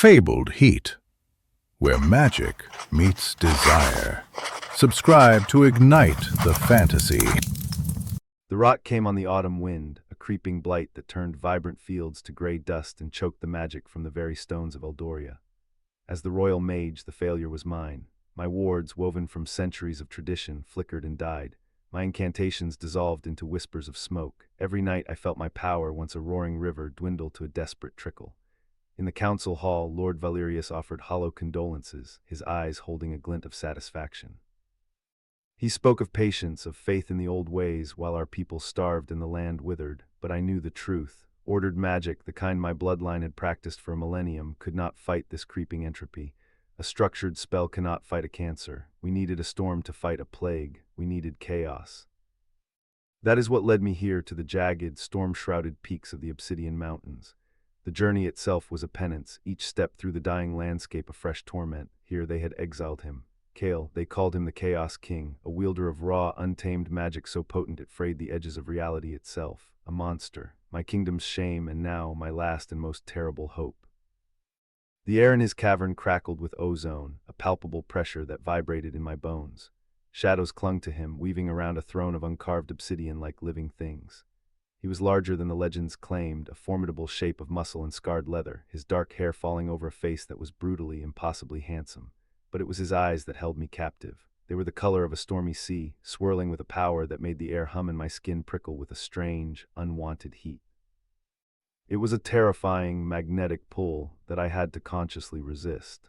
Fabled Heat, where magic meets desire. Subscribe to ignite the fantasy. The rot came on the autumn wind, a creeping blight that turned vibrant fields to gray dust and choked the magic from the very stones of Eldoria. As the royal mage, the failure was mine. My wards, woven from centuries of tradition, flickered and died. My incantations dissolved into whispers of smoke. Every night I felt my power, once a roaring river, dwindle to a desperate trickle. In the council hall, Lord Valerius offered hollow condolences, his eyes holding a glint of satisfaction. He spoke of patience, of faith in the old ways, while our people starved and the land withered, but I knew the truth. Ordered magic, the kind my bloodline had practiced for a millennium, could not fight this creeping entropy. A structured spell cannot fight a cancer. We needed a storm to fight a plague. We needed chaos. That is what led me here to the jagged, storm-shrouded peaks of the Obsidian Mountains. The journey itself was a penance, each step through the dying landscape a fresh torment. Here they had exiled him. Kale, they called him the Chaos King, a wielder of raw, untamed magic so potent it frayed the edges of reality itself. A monster, my kingdom's shame, and now my last and most terrible hope. The air in his cavern crackled with ozone, a palpable pressure that vibrated in my bones. Shadows clung to him, weaving around a throne of uncarved obsidian like living things. He was larger than the legends claimed, a formidable shape of muscle and scarred leather, his dark hair falling over a face that was brutally, impossibly handsome. But it was his eyes that held me captive. They were the color of a stormy sea, swirling with a power that made the air hum and my skin prickle with a strange, unwanted heat. It was a terrifying, magnetic pull that I had to consciously resist.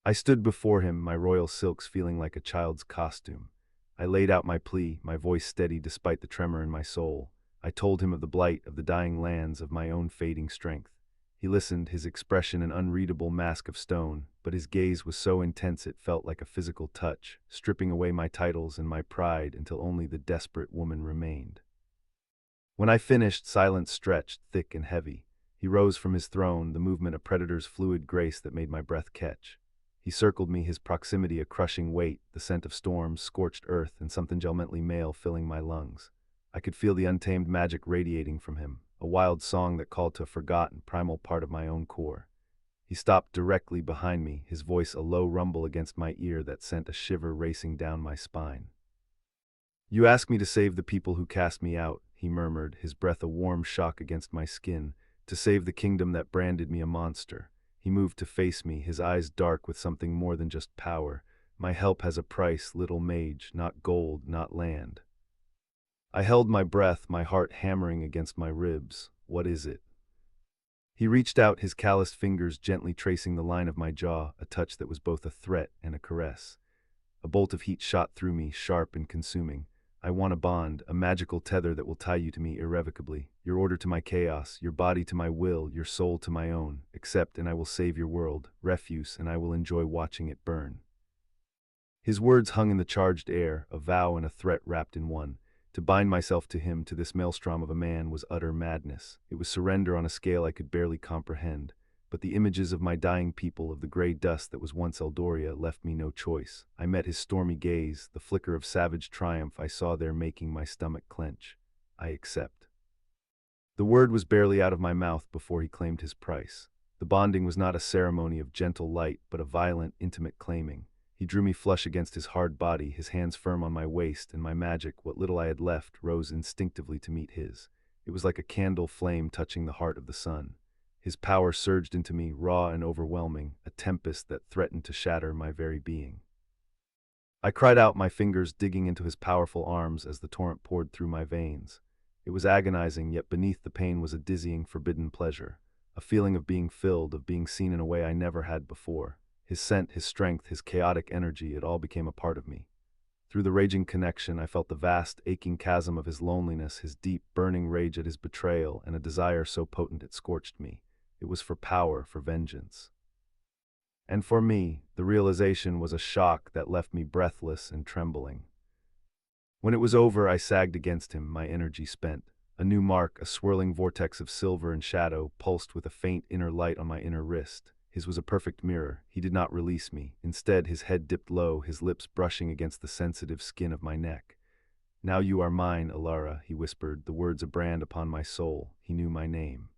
I stood before him, my royal silks feeling like a child's costume. I laid out my plea, my voice steady despite the tremor in my soul. I told him of the blight of the dying lands, of my own fading strength. He listened, his expression an unreadable mask of stone, but his gaze was so intense it felt like a physical touch, stripping away my titles and my pride until only the desperate woman remained. When I finished, silence stretched, thick and heavy. He rose from his throne, the movement a predator's fluid grace that made my breath catch. He circled me, his proximity a crushing weight, the scent of storms, scorched earth, and something gently male filling my lungs. I could feel the untamed magic radiating from him, a wild song that called to a forgotten, primal part of my own core. He stopped directly behind me, his voice a low rumble against my ear that sent a shiver racing down my spine. "You ask me to save the people who cast me out," he murmured, his breath a warm shock against my skin, "to save the kingdom that branded me a monster." He moved to face me, his eyes dark with something more than just power. "My help has a price, little mage, not gold, not land." I held my breath, my heart hammering against my ribs. What is it? He reached out, his calloused fingers gently tracing the line of my jaw, a touch that was both a threat and a caress. A bolt of heat shot through me, sharp and consuming. "I want a bond, a magical tether that will tie you to me irrevocably. Your order to my chaos, your body to my will, your soul to my own. Accept and I will save your world. Refuse and I will enjoy watching it burn." His words hung in the charged air, a vow and a threat wrapped in one. To bind myself to him, to this maelstrom of a man, was utter madness. It was surrender on a scale I could barely comprehend. But the images of my dying people, of the gray dust that was once Eldoria, left me no choice. I met his stormy gaze, the flicker of savage triumph I saw there making my stomach clench. I accept. The word was barely out of my mouth before he claimed his price. The bonding was not a ceremony of gentle light, but a violent, intimate claiming. He drew me flush against his hard body, his hands firm on my waist, and my magic, what little I had left, rose instinctively to meet his. It was like a candle flame touching the heart of the sun. His power surged into me, raw and overwhelming, a tempest that threatened to shatter my very being. I cried out, my fingers digging into his powerful arms as the torrent poured through my veins. It was agonizing, yet beneath the pain was a dizzying, forbidden pleasure, a feeling of being filled, of being seen in a way I never had before. His scent, his strength, his chaotic energy, it all became a part of me. Through the raging connection, I felt the vast, aching chasm of his loneliness, his deep, burning rage at his betrayal, and a desire so potent it scorched me. It was for power, for vengeance. And for me, the realization was a shock that left me breathless and trembling. When it was over, I sagged against him, my energy spent. A new mark, a swirling vortex of silver and shadow, pulsed with a faint inner light on my inner wrist. His was a perfect mirror. He did not release me. Instead, his head dipped low, his lips brushing against the sensitive skin of my neck. "Now you are mine, Alara," he whispered, the words a brand upon my soul. He knew my name.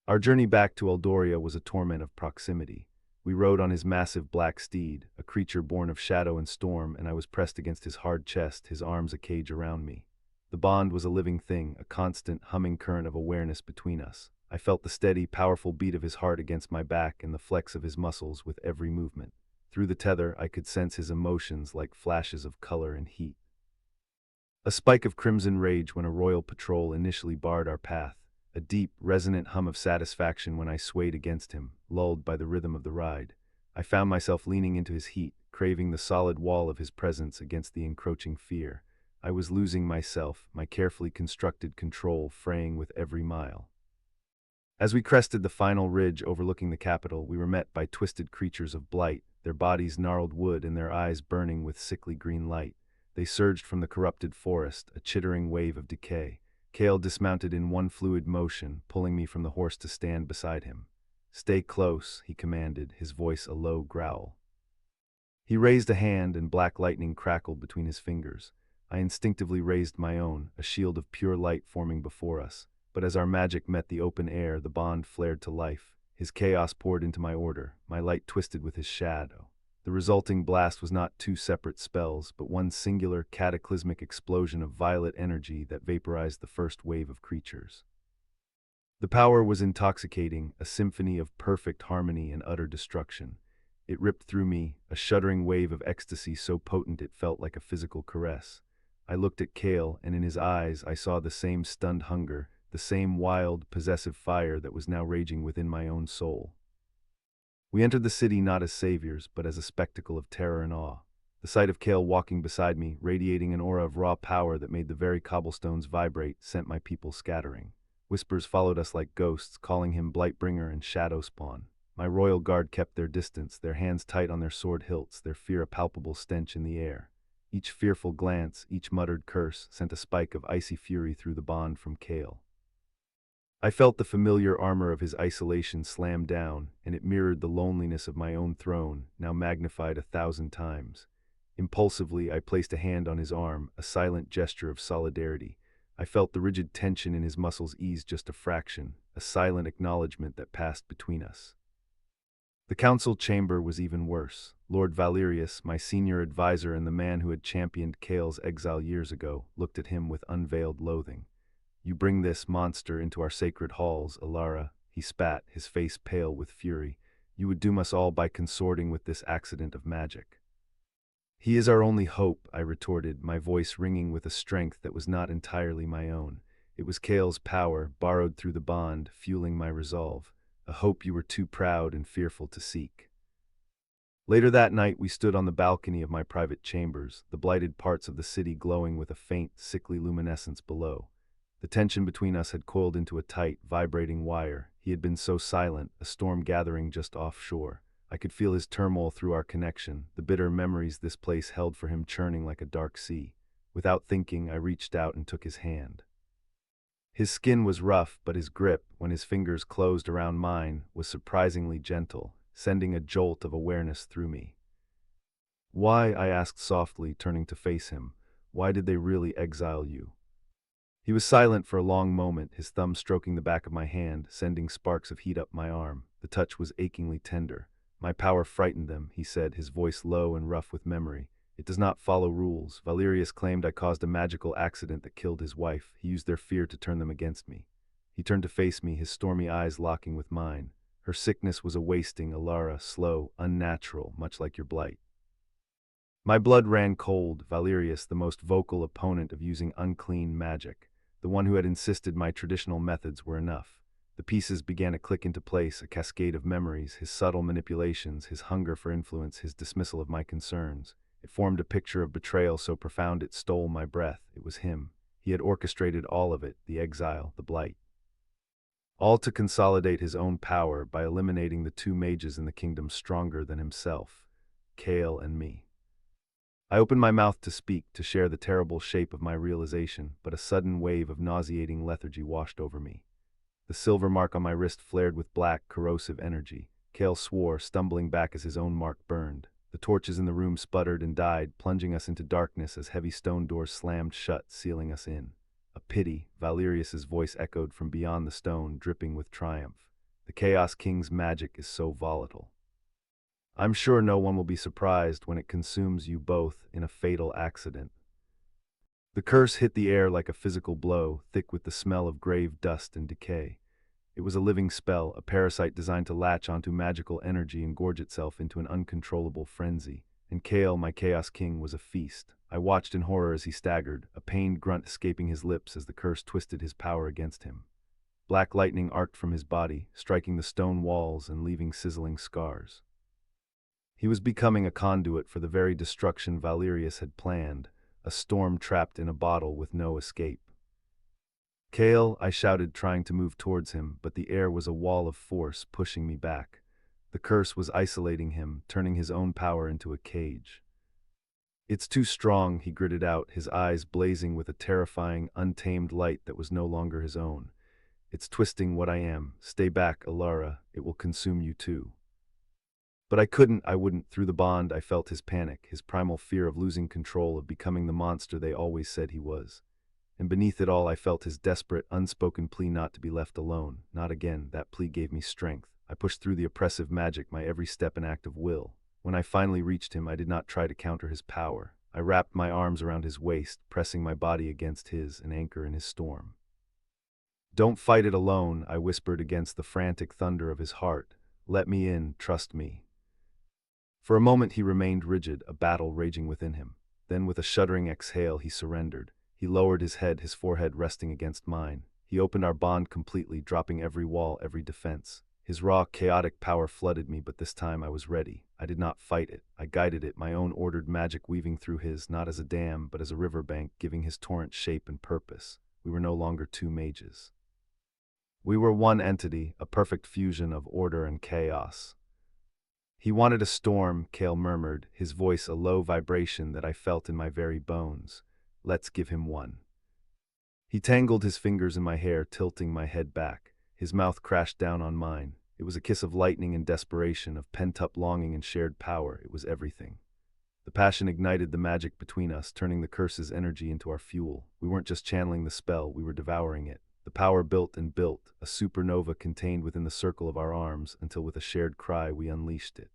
Our journey back to Eldoria was a torment of proximity. We rode on his massive black steed, a creature born of shadow and storm, and I was pressed against his hard chest, his arms a cage around me. The bond was a living thing, a constant, humming current of awareness between us. I felt the steady, powerful beat of his heart against my back and the flex of his muscles with every movement. Through the tether, I could sense his emotions like flashes of color and heat. A spike of crimson rage when a royal patrol initially barred our path, a deep, resonant hum of satisfaction when I swayed against him, lulled by the rhythm of the ride. I found myself leaning into his heat, craving the solid wall of his presence against the encroaching fear. I was losing myself, my carefully constructed control fraying with every mile. As we crested the final ridge overlooking the capital, we were met by twisted creatures of blight, their bodies gnarled wood and their eyes burning with sickly green light. They surged from the corrupted forest, a chittering wave of decay. Kale dismounted in one fluid motion, pulling me from the horse to stand beside him. "Stay close," he commanded, his voice a low growl. He raised a hand and black lightning crackled between his fingers. I instinctively raised my own, a shield of pure light forming before us. But as our magic met the open air, the bond flared to life. His chaos poured into my order, my light twisted with his shadow. The resulting blast was not two separate spells, but one singular, cataclysmic explosion of violet energy that vaporized the first wave of creatures. The power was intoxicating, a symphony of perfect harmony and utter destruction. It ripped through me, a shuddering wave of ecstasy so potent it felt like a physical caress. I looked at Kale, and in his eyes I saw the same stunned hunger, the same wild, possessive fire that was now raging within my own soul. We entered the city not as saviors, but as a spectacle of terror and awe. The sight of Kale walking beside me, radiating an aura of raw power that made the very cobblestones vibrate, sent my people scattering. Whispers followed us like ghosts, calling him Blightbringer and Shadow Spawn. My royal guard kept their distance, their hands tight on their sword hilts, their fear a palpable stench in the air. Each fearful glance, each muttered curse, sent a spike of icy fury through the bond from Kale. I felt the familiar armor of his isolation slam down, and it mirrored the loneliness of my own throne, now magnified 1,000 times. Impulsively, I placed a hand on his arm, a silent gesture of solidarity. I felt the rigid tension in his muscles ease just a fraction, a silent acknowledgement that passed between us. The council chamber was even worse. Lord Valerius, my senior advisor and the man who had championed Kale's exile years ago, looked at him with unveiled loathing. "You bring this monster into our sacred halls, Alara," he spat, his face pale with fury. "You would doom us all by consorting with this accident of magic." "He is our only hope," I retorted, my voice ringing with a strength that was not entirely my own. It was Kale's power, borrowed through the bond, fueling my resolve, a hope you were too proud and fearful to seek. Later that night we stood on the balcony of my private chambers, the blighted parts of the city glowing with a faint, sickly luminescence below. The tension between us had coiled into a tight, vibrating wire. He had been so silent, a storm gathering just offshore. I could feel his turmoil through our connection, the bitter memories this place held for him churning like a dark sea. Without thinking, I reached out and took his hand. His skin was rough, but his grip, when his fingers closed around mine, was surprisingly gentle, sending a jolt of awareness through me. "Why?" I asked softly, turning to face him. "Why did they really exile you?" He was silent for a long moment, his thumb stroking the back of my hand, sending sparks of heat up my arm. The touch was achingly tender. "My power frightened them," he said, his voice low and rough with memory. "It does not follow rules. Valerius claimed I caused a magical accident that killed his wife. He used their fear to turn them against me." He turned to face me, his stormy eyes locking with mine. "Her sickness was a wasting, Alara, slow, unnatural, much like your blight." My blood ran cold. Valerius, the most vocal opponent of using unclean magic, the one who had insisted my traditional methods were enough. The pieces began to click into place, a cascade of memories, his subtle manipulations, his hunger for influence, his dismissal of my concerns. It formed a picture of betrayal so profound it stole my breath. It was him. He had orchestrated all of it, the exile, the blight. All to consolidate his own power by eliminating the two mages in the kingdom stronger than himself, Kale and me. I opened my mouth to speak, to share the terrible shape of my realization, but a sudden wave of nauseating lethargy washed over me. The silver mark on my wrist flared with black, corrosive energy. Kale swore, stumbling back as his own mark burned. The torches in the room sputtered and died, plunging us into darkness as heavy stone doors slammed shut, sealing us in. "A pity," Valerius's voice echoed from beyond the stone, dripping with triumph. The Chaos King's magic is so volatile. I'm sure no one will be surprised when it consumes you both in a fatal accident. The curse hit the air like a physical blow, thick with the smell of grave dust and decay. It was a living spell, a parasite designed to latch onto magical energy and gorge itself into an uncontrollable frenzy. And Kale, my Chaos King, was a feast. I watched in horror as he staggered, a pained grunt escaping his lips as the curse twisted his power against him. Black lightning arced from his body, striking the stone walls and leaving sizzling scars. He was becoming a conduit for the very destruction Valerius had planned, a storm trapped in a bottle with no escape. Kale, I shouted, trying to move towards him, but the air was a wall of force pushing me back. The curse was isolating him, turning his own power into a cage. It's too strong, he gritted out, his eyes blazing with a terrifying, untamed light that was no longer his own. It's twisting what I am. Stay back, Alara. It will consume you too. But I wouldn't. Through the bond, I felt his panic, his primal fear of losing control, of becoming the monster they always said he was. And beneath it all, I felt his desperate, unspoken plea not to be left alone. Not again. That plea gave me strength. I pushed through the oppressive magic, my every step an act of will. When I finally reached him, I did not try to counter his power. I wrapped my arms around his waist, pressing my body against his, an anchor in his storm. Don't fight it alone, I whispered against the frantic thunder of his heart. Let me in, trust me. For a moment he remained rigid, a battle raging within him. Then with a shuddering exhale he surrendered. He lowered his head, his forehead resting against mine. He opened our bond completely, dropping every wall, every defense. His raw, chaotic power flooded me, but this time I was ready. I did not fight it. I guided it, my own ordered magic weaving through his, not as a dam, but as a riverbank, giving his torrent shape and purpose. We were no longer two mages. We were one entity, a perfect fusion of order and chaos. He wanted a storm, Kale murmured, his voice a low vibration that I felt in my very bones. Let's give him one. He tangled his fingers in my hair, tilting my head back. His mouth crashed down on mine. It was a kiss of lightning and desperation, of pent-up longing and shared power. It was everything. The passion ignited the magic between us, turning the curse's energy into our fuel. We weren't just channeling the spell, we were devouring it. The power built and built, a supernova contained within the circle of our arms, until with a shared cry we unleashed it.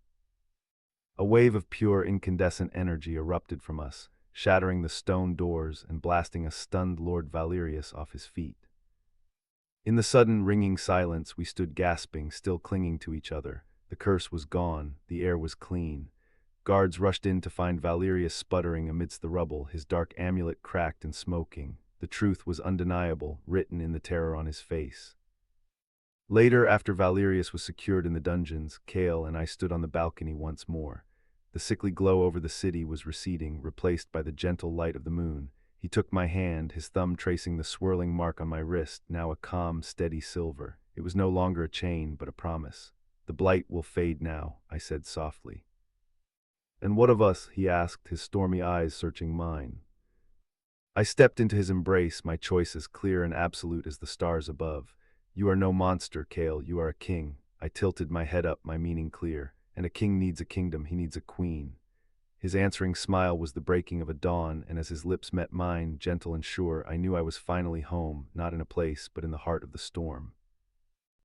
A wave of pure incandescent energy erupted from us, shattering the stone doors and blasting a stunned Lord Valerius off his feet. In the sudden, ringing silence, we stood gasping, still clinging to each other. The curse was gone, the air was clean. Guards rushed in to find Valerius sputtering amidst the rubble, his dark amulet cracked and smoking. The truth was undeniable, written in the terror on his face. Later, after Valerius was secured in the dungeons, Kale and I stood on the balcony once more. The sickly glow over the city was receding, replaced by the gentle light of the moon. He took my hand, his thumb tracing the swirling mark on my wrist, now a calm, steady silver. It was no longer a chain, but a promise. The blight will fade now, I said softly. And what of us? He asked, his stormy eyes searching mine. I stepped into his embrace, my choice as clear and absolute as the stars above. You are no monster, Kale, you are a king. I tilted my head up, my meaning clear. And a king needs a kingdom, he needs a queen. His answering smile was the breaking of a dawn, and as his lips met mine, gentle and sure, I knew I was finally home, not in a place, but in the heart of the storm.